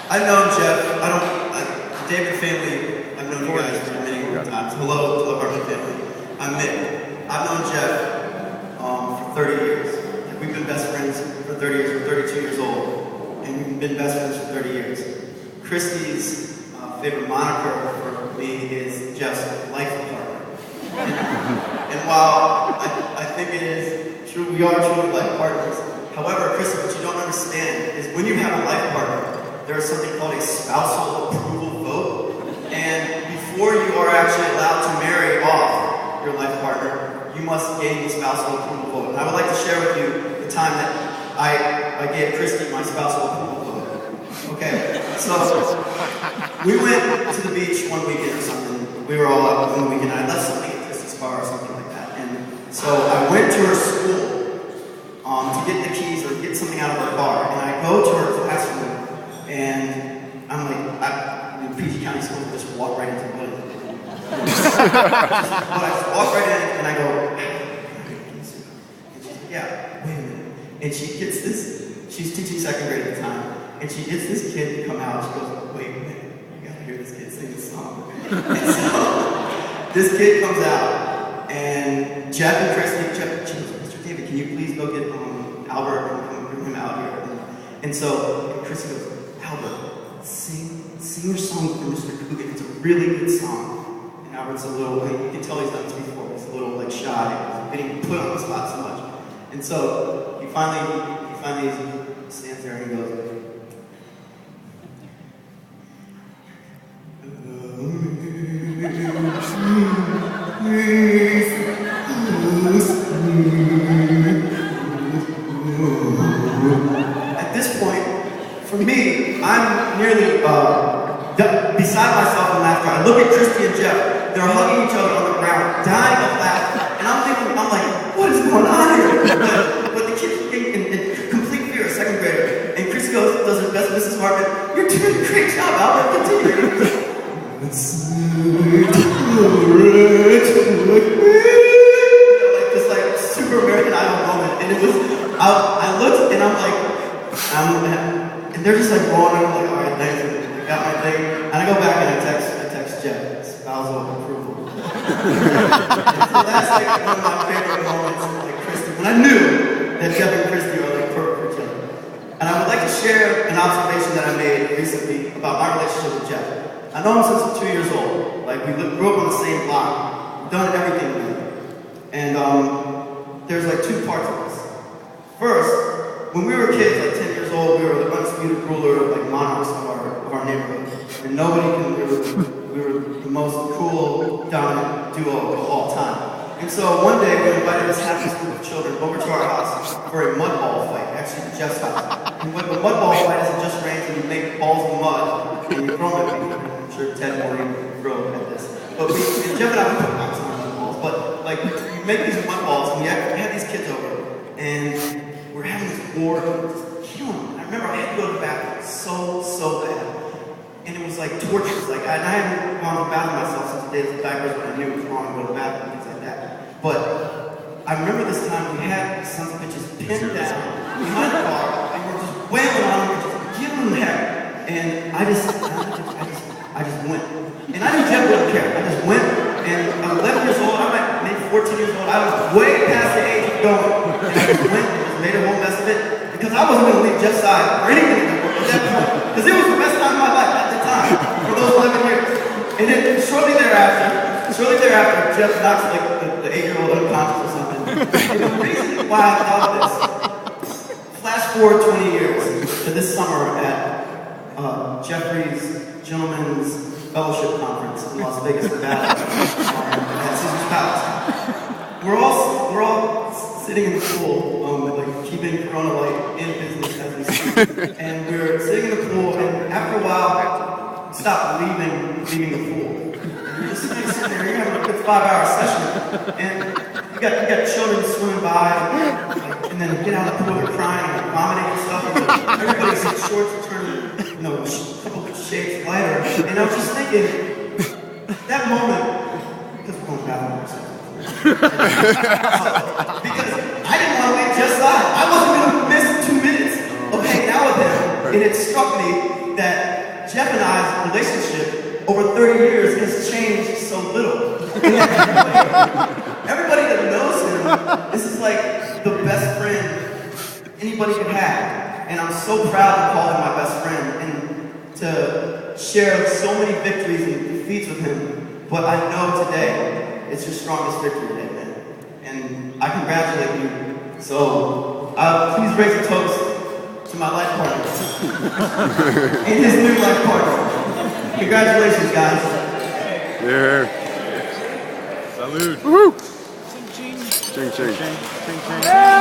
I've known Jeff. David family. I've known you guys for many times. Hello to the Hartman family. I'm Mick. I've known Jeff for 30 years. Like, we've been best friends for 30 years. We're 32 years old, and we've been best friends for 30 years. Kristy's favorite moniker for me is Jeff's life partner. And while I think it is true, we are truly life partners. However, Kristy, what you don't understand is when you have a life partner, there is something called a spousal approval vote. And before you are actually allowed to marry off your life partner, you must gain the spousal approval vote. And I would like to share with you the time that I gave Kristy my spousal approval vote. Okay, so we went to the beach one weekend or something. We were all out on the weekend. I left something in Kristy's car or something like that. And so I went to her school to get the keys or get something out of her car. And I go to her classroom. And I'm like, in PG County School, just walk right into the building. But I just walk right in and I go, and she's like, yeah, wait a minute. And she gets this, she's teaching second grade at the time, and she gets this kid to come out. She goes, wait a minute, you gotta hear this kid sing this song. And so this kid comes out, and Jeff and Kristy, she goes, Mr. David, can you please go get Albert and bring him out here? And so Kristy goes, Albert, sing your song for Mr. Coogan. It's a really good song. And Albert's a little, you can tell he's done this before. He's a little like shy, getting put on the spot so much. And so he finally stands there and he goes, at this point, for me, I'm nearly beside myself in laughter. I look at Kristy and Jeff. They're hugging each other on the ground, dying of laughter. And I'm like, what is going on here? But the kid's in complete fear, a second grader. And Kristy does her best, Mrs. Hartman. You're doing a great job, Albert. Continue. Like this like super American Idol moment. And it was, I looked and I'm like, and they're just like rolling, and I'm like, all right, thanks, I got my thing. And I go back and I text Jeff, spousal approval. And so that's like one of my favorite moments, like Kristy, when I knew that Jeff and Kristy are like perfect for each other. And I would like to share an observation that I made recently about my relationship with Jeff. I know him since I'm 2 years old. Like, we grew up on the same block. We've done everything together. And there's like two parts of this. First, when we were kids, like 10 years old, we were the undisputed ruler, like monarchs of our neighborhood. And we were the most cool, dominant duo of all time. And so one day, we invited this happy group of children over to our house for a mud ball fight, actually to Jeff's house. And what the mud ball fight is, it just rains and you make balls of mud and you throw them at people. I'm sure Ted Morgan throw at this. But Jeff and I would put out some mud balls. But like, you make these mud balls and we had these kids over. And we're having this war, just killing them. I remember I had to go to the bathroom so bad. And it was like torture. Like, I hadn't gone to the bathroom myself since the days of diapers when I knew it was wrong to go to the bathroom, things like that. But I remember this time we had these sons of bitches pinned down behind the car, and we're just wailing on them, just giving them heck. And I just went. And I knew Jeff wouldn't care. I just went, and I was 11 years old, I'm like maybe 14 years old. I was way past the age of going. And I just went and just made a whole mess of it. Because I wasn't going to leave Jeff's side or anything at that point. Because it was the best time of my life at the time, for those 11 years. And then shortly thereafter, Jeff knocks like the 8-year-old unconscious or something. And the reason why I thought this, flash forward 20 years to this summer at Jeffrey's Gentlemen's Fellowship Conference in Las Vegas, Nevada, at Caesar's Palace. We're all sitting in the pool, like keeping Corona Light in business as we speak. And we're sitting in the pool, and after a while, we stopped leaving the pool. And you're just sitting there, you're having a good 5-hour session, and you got children swimming by, and then get out of the pool, they're crying and vomiting and stuff. And everybody's shorts are turning, a couple of shades lighter. And I was just thinking, that moment, because we're going to battle ourselves. Because I didn't want to leave Jeff's side. I wasn't going to miss 2 minutes of hanging out with him. And it struck me that Jeff and I's relationship over 30 years has changed so little. Everybody that knows him, this is like the best friend anybody could have. And I'm so proud to call him my best friend and to share so many victories and defeats with him. But I know today, it's your strongest victory today, man. And I congratulate you. So, please raise a toast to my life partner and his new life partner. Congratulations, guys. Yeah. Salud. Woohoo! Ching ching. Ching ching. Ching ching.